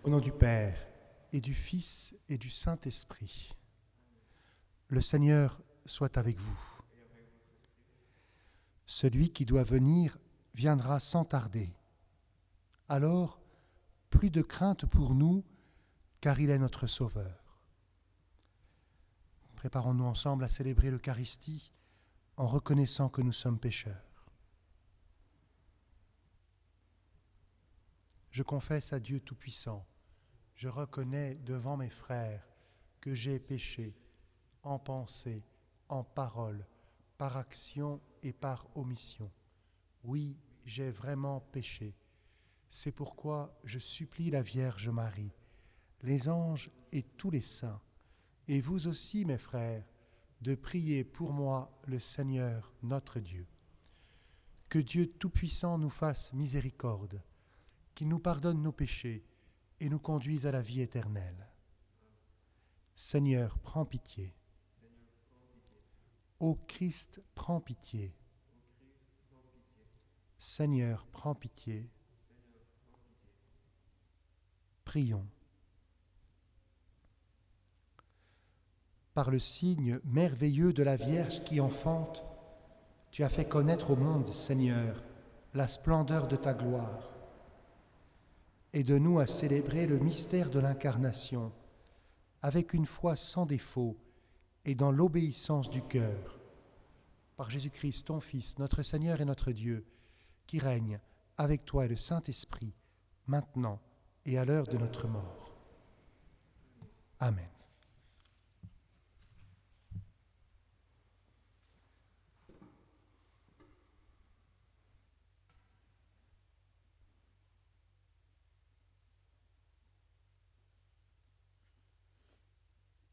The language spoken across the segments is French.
Au nom du Père, et du Fils, et du Saint-Esprit. Le Seigneur soit avec vous. Celui qui doit venir viendra sans tarder. Alors, plus de crainte pour nous, car il est notre Sauveur. Préparons-nous ensemble à célébrer l'Eucharistie en reconnaissant que nous sommes pécheurs. Je confesse à Dieu Tout-Puissant, je reconnais devant mes frères que j'ai péché en pensée, en parole, par action et par omission. Oui, j'ai vraiment péché. C'est pourquoi je supplie la Vierge Marie, les anges et tous les saints, et vous aussi, mes frères, de prier pour moi le Seigneur notre Dieu. Que Dieu Tout-Puissant nous fasse miséricorde, qu'il nous pardonne nos péchés et nous conduise à la vie éternelle. Seigneur, prends pitié. Ô Christ, prends pitié. Seigneur, prends pitié. Prions. Par le signe merveilleux de la Vierge qui enfante, tu as fait connaître au monde, Seigneur, la splendeur de ta gloire. Aide-nous à célébrer le mystère de l'incarnation avec une foi sans défaut et dans l'obéissance du cœur. Par Jésus-Christ, ton Fils, notre Seigneur et notre Dieu, qui règne avec toi et le Saint-Esprit, maintenant et à l'heure de notre mort. Amen.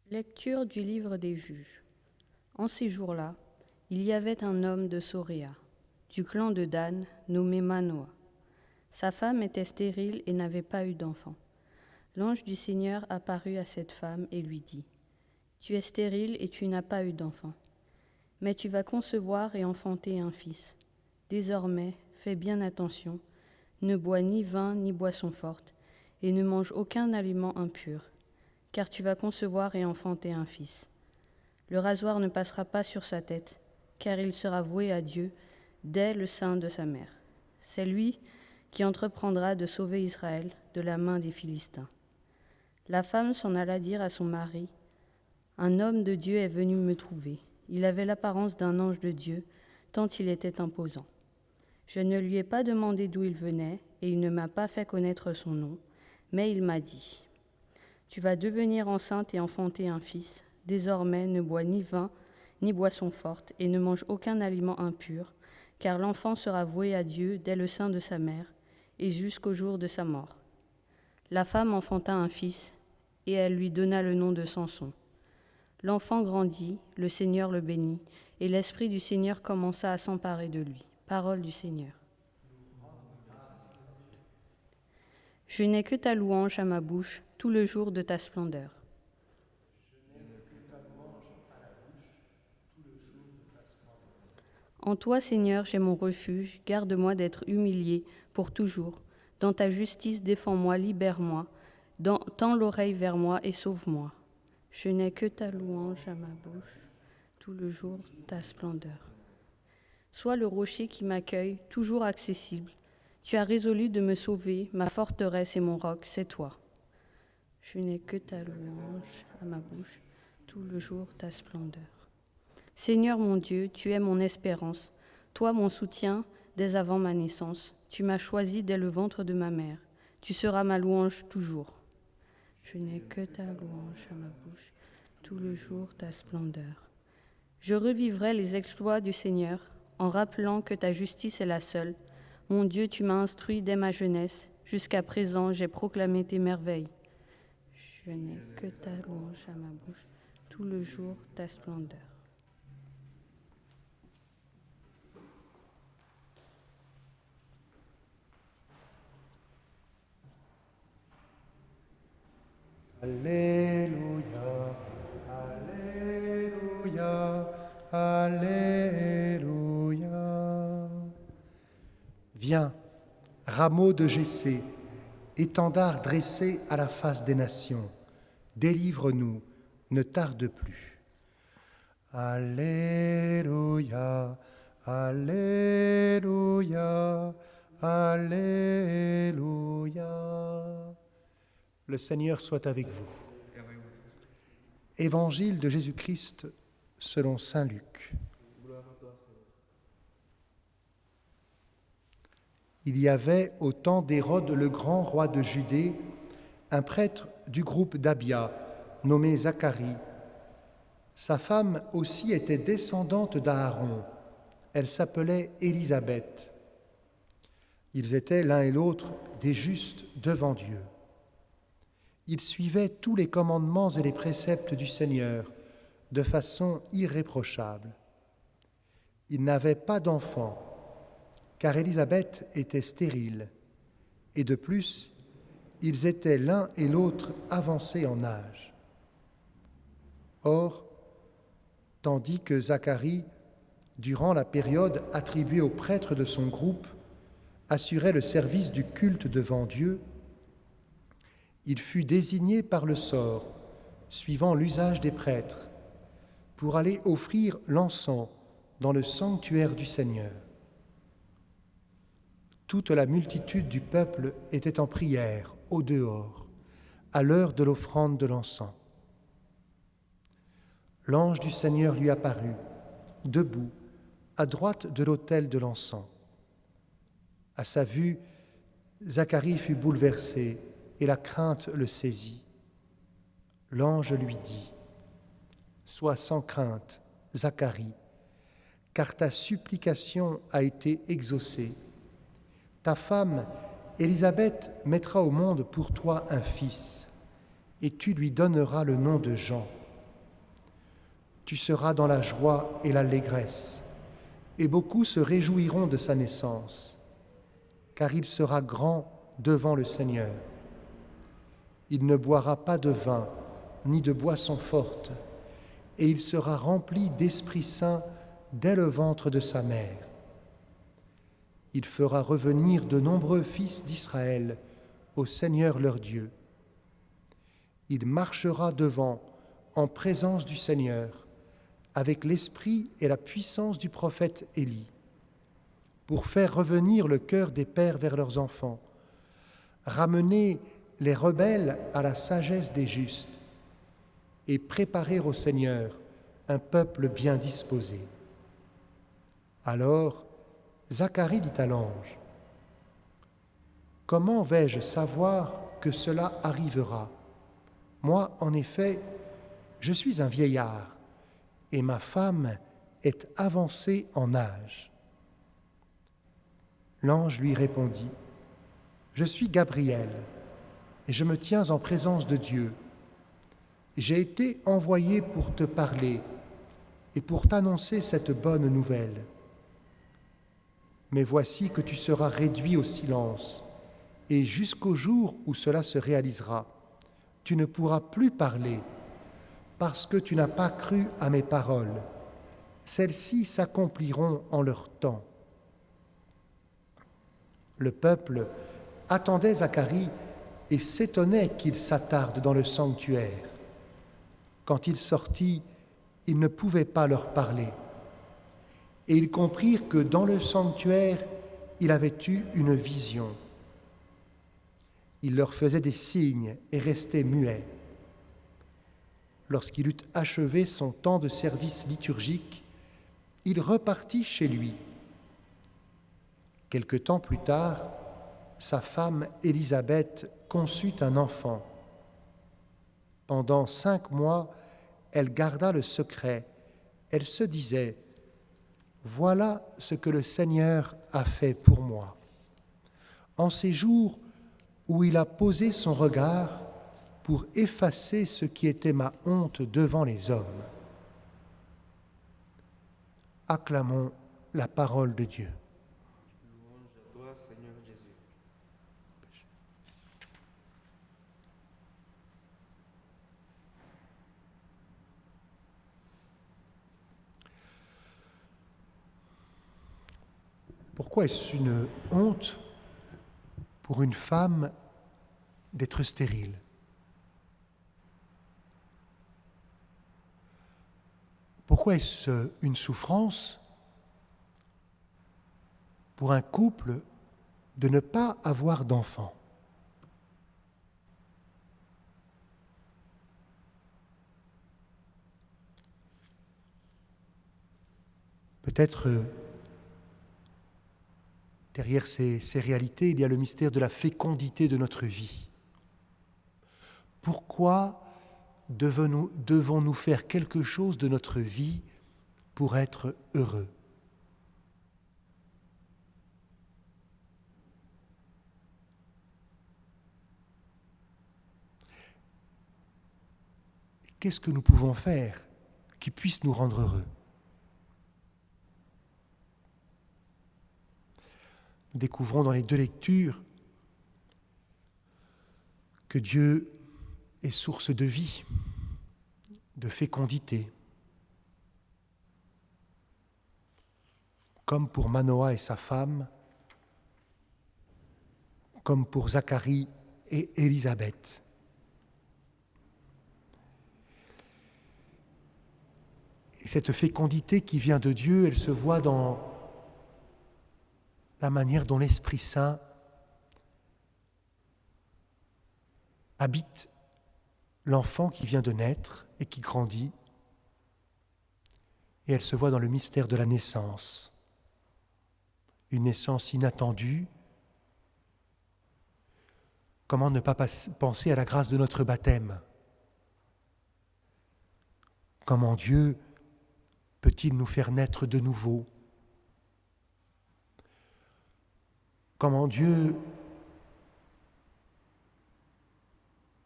Lecture du livre des Juges. En ces jours-là, il y avait un homme de Soréa, du clan de Dan, nommé Manoah. Sa femme était stérile et n'avait pas eu d'enfant. L'ange du Seigneur apparut à cette femme et lui dit : « Tu es stérile et tu n'as pas eu d'enfant. Mais tu vas concevoir et enfanter un fils. Désormais, fais bien attention, ne bois ni vin ni boisson forte, et ne mange aucun aliment impur, car tu vas concevoir et enfanter un fils. Le rasoir ne passera pas sur sa tête, car il sera voué à Dieu dès le sein de sa mère. C'est lui qui entreprendra de sauver Israël de la main des Philistins. » La femme s'en alla dire à son mari : « Un homme de Dieu est venu me trouver. Il avait l'apparence d'un ange de Dieu, tant il était imposant. Je ne lui ai pas demandé d'où il venait, et il ne m'a pas fait connaître son nom, mais il m'a dit : Tu vas devenir enceinte et enfanter un fils. Désormais, ne bois ni vin, ni boisson forte, et ne mange aucun aliment impur, car l'enfant sera voué à Dieu dès le sein de sa mère, et jusqu'au jour de sa mort. La femme enfanta un fils, et elle lui donna le nom de Samson. L'enfant grandit, le Seigneur le bénit, et l'Esprit du Seigneur commença à s'emparer de lui. Parole du Seigneur. Je n'ai que ta louange à ma bouche tout le jour de ta splendeur. En toi, Seigneur, j'ai mon refuge, garde-moi d'être humilié pour toujours. Dans ta justice, défends-moi, libère-moi, tends l'oreille vers moi et sauve-moi. Je n'ai que ta louange à ma bouche, tout le jour ta splendeur. Sois le rocher qui m'accueille, toujours accessible. Tu as résolu de me sauver, ma forteresse et mon roc, c'est toi. Je n'ai que ta louange à ma bouche, tout le jour ta splendeur. Seigneur mon Dieu, tu es mon espérance, toi mon soutien dès avant ma naissance. Tu m'as choisi dès le ventre de ma mère, tu seras ma louange toujours. Je n'ai que ta louange à ma bouche, tout le jour ta splendeur. Je revivrai les exploits du Seigneur, en rappelant que ta justice est la seule. Mon Dieu, tu m'as instruit dès ma jeunesse, jusqu'à présent j'ai proclamé tes merveilles. Je n'ai que ta louange à ma bouche, tout le jour ta splendeur. Alléluia, Alléluia, Alléluia. Viens, rameau de Jessé, étendard dressé à la face des nations, délivre-nous, ne tarde plus. Alléluia, Alléluia, Alléluia. Le Seigneur soit avec vous. Évangile de Jésus-Christ selon saint Luc. Il y avait au temps d'Hérode le grand roi de Judée un prêtre du groupe d'Abia nommé Zacharie. Sa femme aussi était descendante d'Aaron. Elle s'appelait Élisabeth. Ils étaient l'un et l'autre des justes devant Dieu. Ils suivaient tous les commandements et les préceptes du Seigneur de façon irréprochable. Ils n'avaient pas d'enfants, car Élisabeth était stérile, et de plus, ils étaient l'un et l'autre avancés en âge. Or, tandis que Zacharie, durant la période attribuée aux prêtres de son groupe, assurait le service du culte devant Dieu, il fut désigné par le sort, suivant l'usage des prêtres, pour aller offrir l'encens dans le sanctuaire du Seigneur. Toute la multitude du peuple était en prière, au dehors, à l'heure de l'offrande de l'encens. L'ange du Seigneur lui apparut, debout, à droite de l'autel de l'encens. À sa vue, Zacharie fut bouleversé et la crainte le saisit. L'ange lui dit : « Sois sans crainte, Zacharie, car ta supplication a été exaucée. Ta femme, Élisabeth, mettra au monde pour toi un fils, et tu lui donneras le nom de Jean. Tu seras dans la joie et l'allégresse, et beaucoup se réjouiront de sa naissance, car il sera grand devant le Seigneur. Il ne boira pas de vin, ni de boisson forte, et il sera rempli d'Esprit Saint dès le ventre de sa mère. Il fera revenir de nombreux fils d'Israël au Seigneur leur Dieu. Il marchera devant, en présence du Seigneur, avec l'esprit et la puissance du prophète Élie, pour faire revenir le cœur des pères vers leurs enfants, ramener les rebelles à la sagesse des justes et préparer au Seigneur un peuple bien disposé. » Alors, Zacharie dit à l'ange : « Comment vais-je savoir que cela arrivera ? Moi, en effet, je suis un vieillard, et ma femme est avancée en âge. » L'ange lui répondit : « Je suis Gabriel, et je me tiens en présence de Dieu. J'ai été envoyé pour te parler et pour t'annoncer cette bonne nouvelle. Mais voici que tu seras réduit au silence, et jusqu'au jour où cela se réalisera, tu ne pourras plus parler, parce que tu n'as pas cru à mes paroles. Celles-ci s'accompliront en leur temps. » Le peuple attendait Zacharie et s'étonnait qu'il s'attarde dans le sanctuaire. Quand il sortit, il ne pouvait pas leur parler. Et ils comprirent que dans le sanctuaire, il avait eu une vision. Il leur faisait des signes et restait muet. Lorsqu'il eut achevé son temps de service liturgique, il repartit chez lui. Quelque temps plus tard, sa femme Élisabeth conçut un enfant. Pendant 5 mois, elle garda le secret. Elle se disait : « Voilà ce que le Seigneur a fait pour moi. » En ces jours où il a posé son regard pour effacer ce qui était ma honte devant les hommes. Acclamons la parole de Dieu. Louange à toi, Seigneur Jésus. Pourquoi est-ce une honte pour une femme d'être stérile. Pourquoi est-ce une souffrance pour un couple de ne pas avoir d'enfants? Peut-être derrière ces réalités, il y a le mystère de la fécondité de notre vie. Pourquoi devons-nous faire quelque chose de notre vie pour être heureux? Qu'est-ce que nous pouvons faire qui puisse nous rendre heureux? Nous découvrons dans les deux lectures que Dieu est source de vie, de fécondité. Comme pour Manoah et sa femme, comme pour Zacharie et Élisabeth. Et cette fécondité qui vient de Dieu, elle se voit dans la manière dont l'Esprit Saint habite l'enfant qui vient de naître et qui grandit, et elle se voit dans le mystère de la naissance, une naissance inattendue. Comment ne pas penser à la grâce de notre baptême? Comment Dieu peut-il nous faire naître de nouveau? Comment Dieu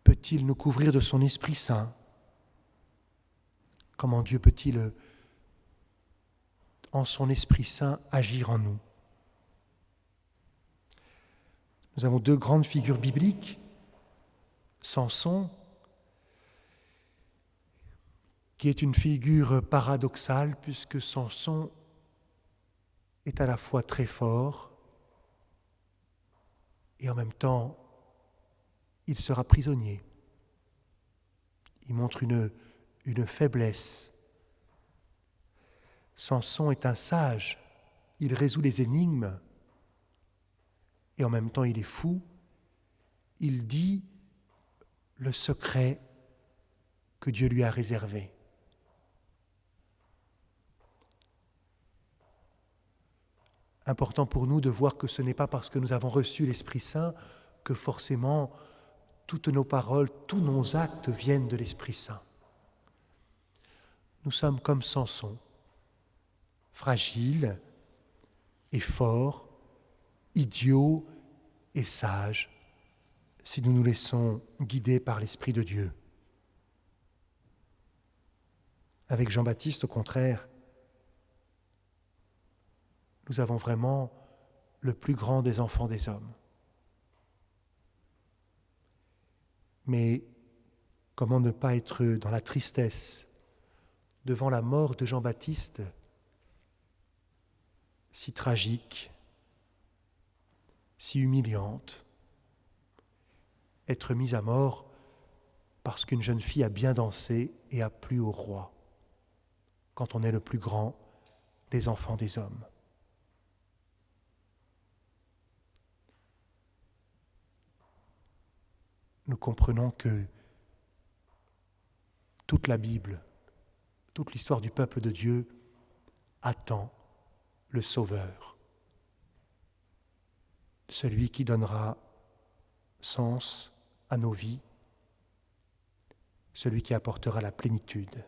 peut-il nous couvrir de son Esprit Saint? Comment Dieu peut-il, en son Esprit Saint, agir en nous? Nous avons deux grandes figures bibliques, Samson, qui est une figure paradoxale, puisque Samson est à la fois très fort, et en même temps, il sera prisonnier. Il montre une faiblesse. Samson est un sage, il résout les énigmes, et en même temps il est fou. Il dit le secret que Dieu lui a réservé. Important pour nous de voir que ce n'est pas parce que nous avons reçu l'Esprit Saint que forcément toutes nos paroles, tous nos actes viennent de l'Esprit Saint. Nous sommes comme Samson, fragiles et forts, idiots et sages, si nous nous laissons guider par l'Esprit de Dieu. Avec Jean-Baptiste, au contraire, nous avons vraiment le plus grand des enfants des hommes. Mais comment ne pas être dans la tristesse devant la mort de Jean-Baptiste, si tragique, si humiliante, être mis à mort parce qu'une jeune fille a bien dansé et a plu au roi, quand on est le plus grand des enfants des hommes. Nous comprenons que toute la Bible, toute l'histoire du peuple de Dieu attend le Sauveur, celui qui donnera sens à nos vies, celui qui apportera la plénitude.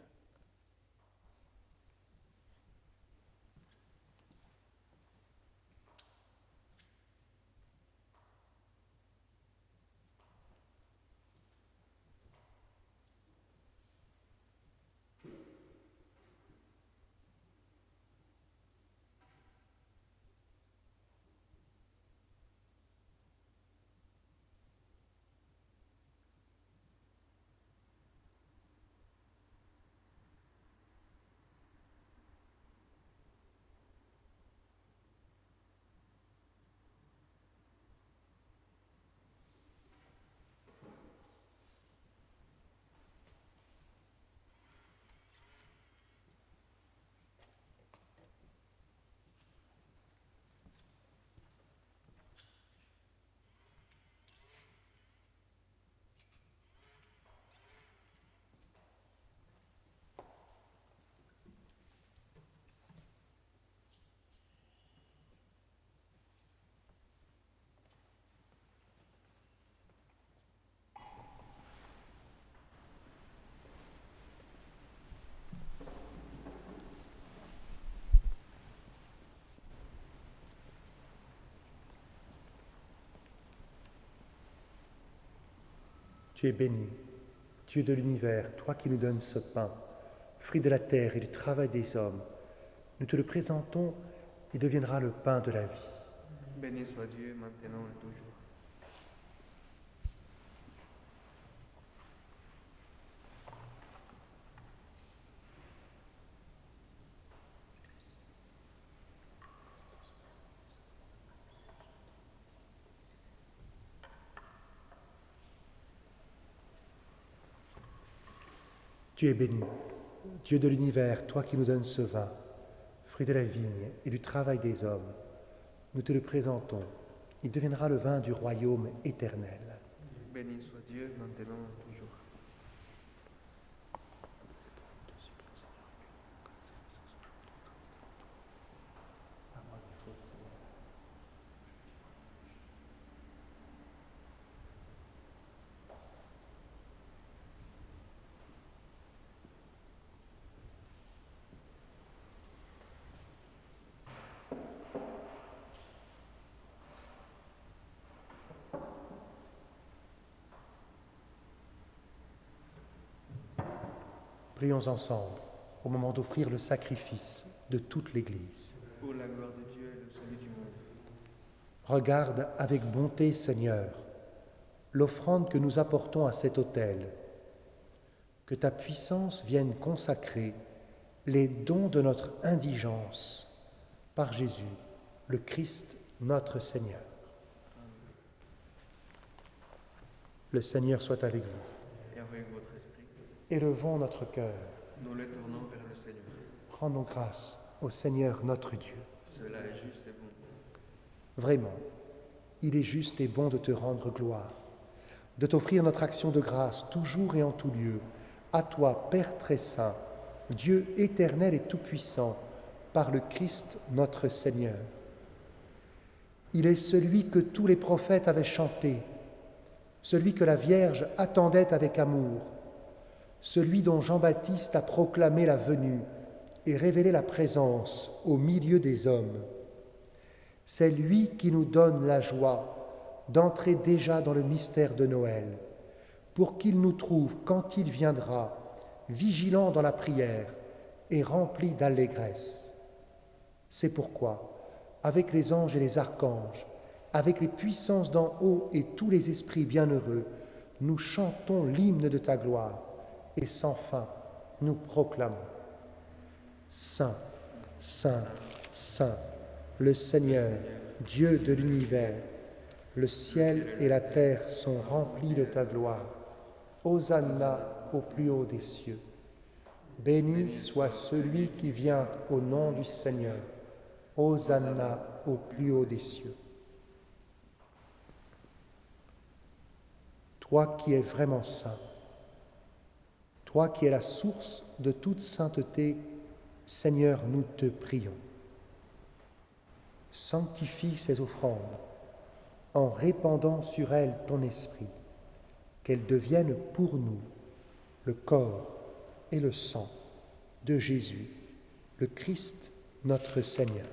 Tu es béni, Dieu de l'univers, toi qui nous donnes ce pain, fruit de la terre et du travail des hommes. Nous te le présentons, il deviendra le pain de la vie. Béni soit Dieu maintenant et toujours. Tu es béni, Dieu de l'univers, toi qui nous donnes ce vin, fruit de la vigne et du travail des hommes. Nous te le présentons, il deviendra le vin du royaume éternel. Béni soit Dieu maintenant et toujours. Prions ensemble au moment d'offrir le sacrifice de toute l'Église. Pour la gloire de Dieu et le salut du monde. Regarde avec bonté, Seigneur, l'offrande que nous apportons à cet autel. Que ta puissance vienne consacrer les dons de notre indigence par Jésus, le Christ, notre Seigneur. Le Seigneur soit avec vous. Et avec votre esprit, Élevons notre cœur. nous le tournons vers le Seigneur. Rendons grâce au Seigneur notre Dieu. Cela est juste et bon. Vraiment, il est juste et bon de te rendre gloire, de t'offrir notre action de grâce toujours et en tout lieu, à toi, Père très saint, Dieu éternel et tout-puissant, par le Christ notre Seigneur. Il est celui que tous les prophètes avaient chanté, celui que la Vierge attendait avec amour, celui dont Jean-Baptiste a proclamé la venue et révélé la présence au milieu des hommes. C'est lui qui nous donne la joie d'entrer déjà dans le mystère de Noël, pour qu'il nous trouve, quand il viendra, vigilants dans la prière et remplis d'allégresse. C'est pourquoi, avec les anges et les archanges, avec les puissances d'en haut et tous les esprits bienheureux, nous chantons l'hymne de ta gloire et sans fin nous proclamons. Saint, Saint, Saint, le Seigneur, Dieu de l'univers, le ciel et la terre sont remplis de ta gloire. Hosanna au plus haut des cieux. Béni soit celui qui vient au nom du Seigneur. Hosanna au plus haut des cieux. Toi qui es vraiment saint, toi qui es la source de toute sainteté, Seigneur, nous te prions. Sanctifie ces offrandes en répandant sur elles ton esprit, qu'elles deviennent pour nous le corps et le sang de Jésus, le Christ, notre Seigneur.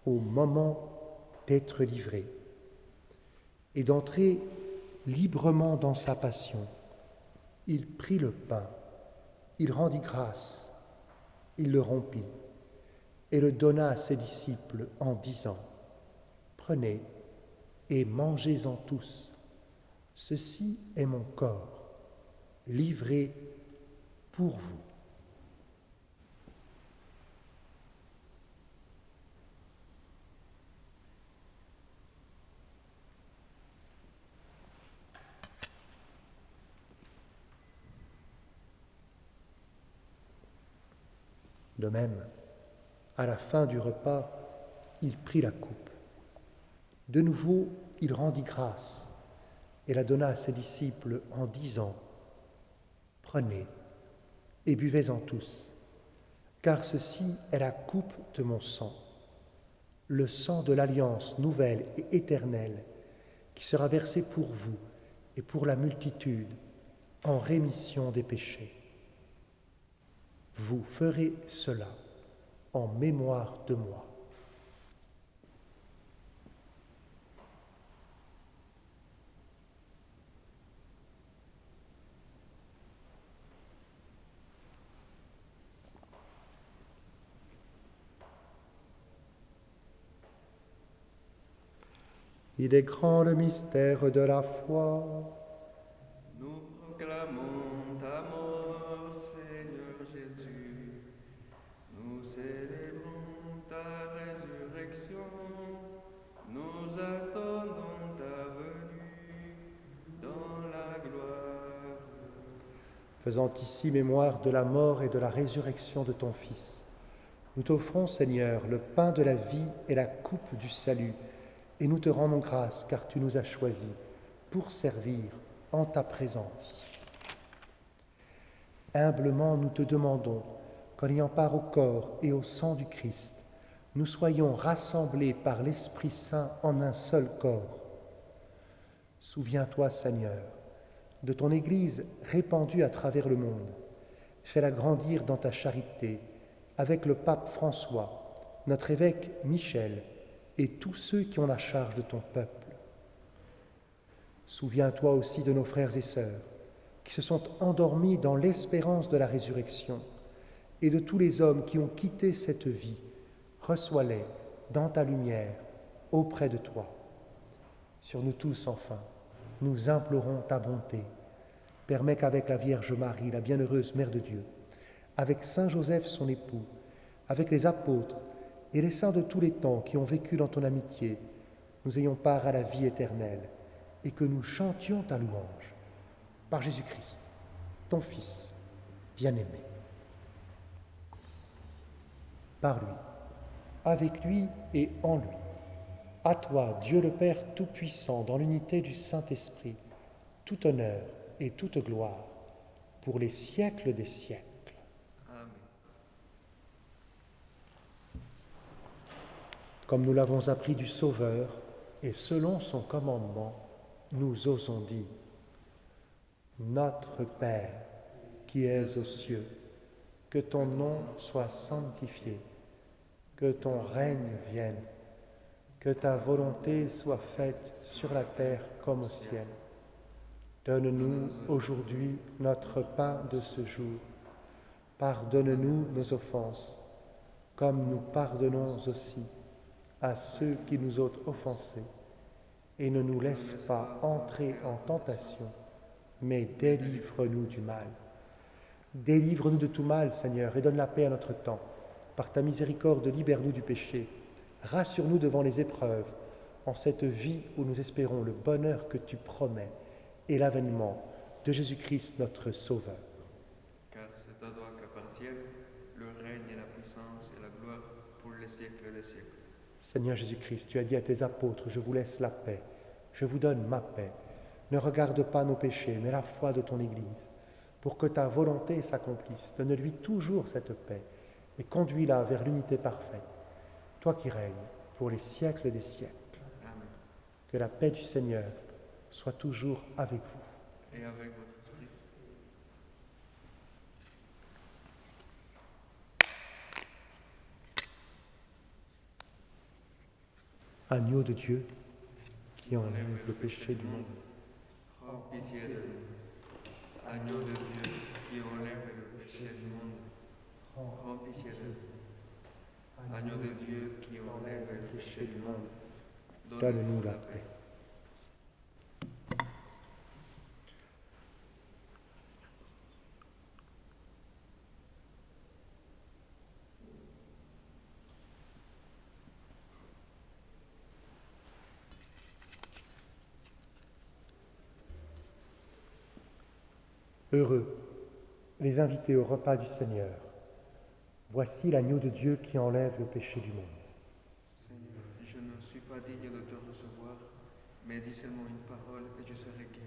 Au moment d'être livré et d'entrer librement dans sa passion, il prit le pain, il rendit grâce, il le rompit et le donna à ses disciples en disant : Prenez et mangez-en tous. Ceci est mon corps, livré pour vous. De même, à la fin du repas, il prit la coupe. De nouveau, il rendit grâce et la donna à ses disciples en disant : Prenez et buvez-en tous, car ceci est la coupe de mon sang, le sang de l'alliance nouvelle et éternelle qui sera versé pour vous et pour la multitude en rémission des péchés. Vous ferez cela en mémoire de moi. Il est grand le mystère de la foi. Nous proclamons ta mort, Seigneur Jésus. Nous célébrons ta résurrection. Nous attendons ta venue dans la gloire. Faisant ici mémoire de la mort et de la résurrection de ton Fils, nous t'offrons, Seigneur, le pain de la vie et la coupe du salut, et nous te rendons grâce car tu nous as choisis pour servir en ta présence. Humblement, nous te demandons qu'en ayant part au corps et au sang du Christ, nous soyons rassemblés par l'Esprit Saint en un seul corps. Souviens-toi, Seigneur, de ton Église répandue à travers le monde. Fais-la grandir dans ta charité avec le pape François, notre évêque Michel et tous ceux qui ont la charge de ton peuple. Souviens-toi aussi de nos frères et sœurs qui se sont endormis dans l'espérance de la résurrection et de tous les hommes qui ont quitté cette vie. Reçois-les dans ta lumière auprès de toi. Sur nous tous, enfin, nous implorons ta bonté. Permets qu'avec la Vierge Marie, la bienheureuse Mère de Dieu, avec Saint Joseph son époux, avec les apôtres et les saints de tous les temps qui ont vécu dans ton amitié, nous ayons part à la vie éternelle et que nous chantions ta louange. Par Jésus-Christ, ton Fils, bien-aimé. Par lui, avec lui et en lui. À toi, Dieu le Père Tout-Puissant, dans l'unité du Saint-Esprit, tout honneur et toute gloire, pour les siècles des siècles. Amen. Comme nous l'avons appris du Sauveur, et selon son commandement, nous osons dire: Notre Père, qui es aux cieux, que ton nom soit sanctifié, que ton règne vienne, que ta volonté soit faite sur la terre comme au ciel. Donne-nous aujourd'hui notre pain de ce jour. Pardonne-nous nos offenses, comme nous pardonnons aussi à ceux qui nous ont offensés. Et ne nous laisse pas entrer en tentation, mais délivre-nous du mal. Délivre-nous de tout mal, Seigneur, et donne la paix à notre temps. Par ta miséricorde, libère-nous du péché. Rassure-nous devant les épreuves, en cette vie où nous espérons le bonheur que tu promets et l'avènement de Jésus-Christ, notre Sauveur. Car c'est à toi qu'appartiennent le règne et la puissance et la gloire pour les siècles des siècles. Seigneur Jésus-Christ, tu as dit à tes apôtres: je vous laisse la paix, je vous donne ma paix. Ne regarde pas nos péchés, mais la foi de ton Église. Pour que ta volonté s'accomplisse, donne-lui toujours cette paix et conduis-la vers l'unité parfaite. Toi qui règnes pour les siècles des siècles. Amen. Que la paix du Seigneur soit toujours avec vous. Et avec votre esprit. Agneau de Dieu, qui enlève le péché du monde. Prends pitié de nous. Agneau de Dieu qui enlève le péché du monde. Prends pitié de nous. Agneau de Dieu qui enlève le péché du monde. Donne-nous la paix. Heureux les invités au repas du Seigneur. Voici l'agneau de Dieu qui enlève le péché du monde. Seigneur, je ne suis pas digne de te recevoir, mais dis seulement une parole et je serai guéri.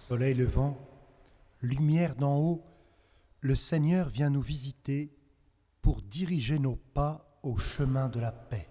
Soleil levant, lumière d'en haut, le Seigneur vient nous visiter pour diriger nos pas au chemin de la paix.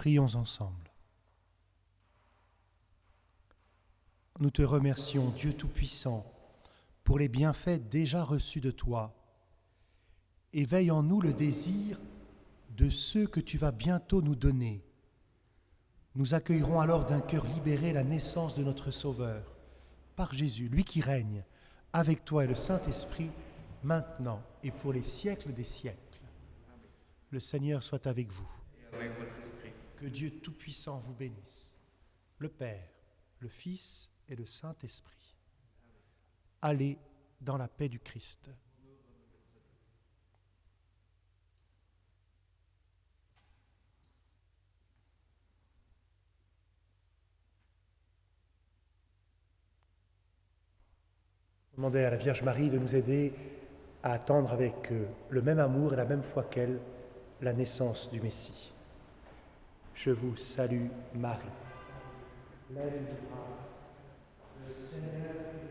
Prions ensemble. Nous te remercions, Dieu Tout-Puissant, pour les bienfaits déjà reçus de toi. Éveille en nous le désir de ceux que tu vas bientôt nous donner. Nous accueillerons alors d'un cœur libéré la naissance de notre Sauveur, par Jésus, lui qui règne avec toi et le Saint-Esprit, maintenant et pour les siècles des siècles. Le Seigneur soit avec vous. Et avec votre esprit. Que Dieu Tout-Puissant vous bénisse, le Père, le Fils et le Saint-Esprit. Allez dans la paix du Christ. Demandez à la Vierge Marie de nous aider à attendre avec le même amour et la même foi qu'elle la naissance du Messie. Je vous salue, Marie. Pleine de grâce, le Seigneur est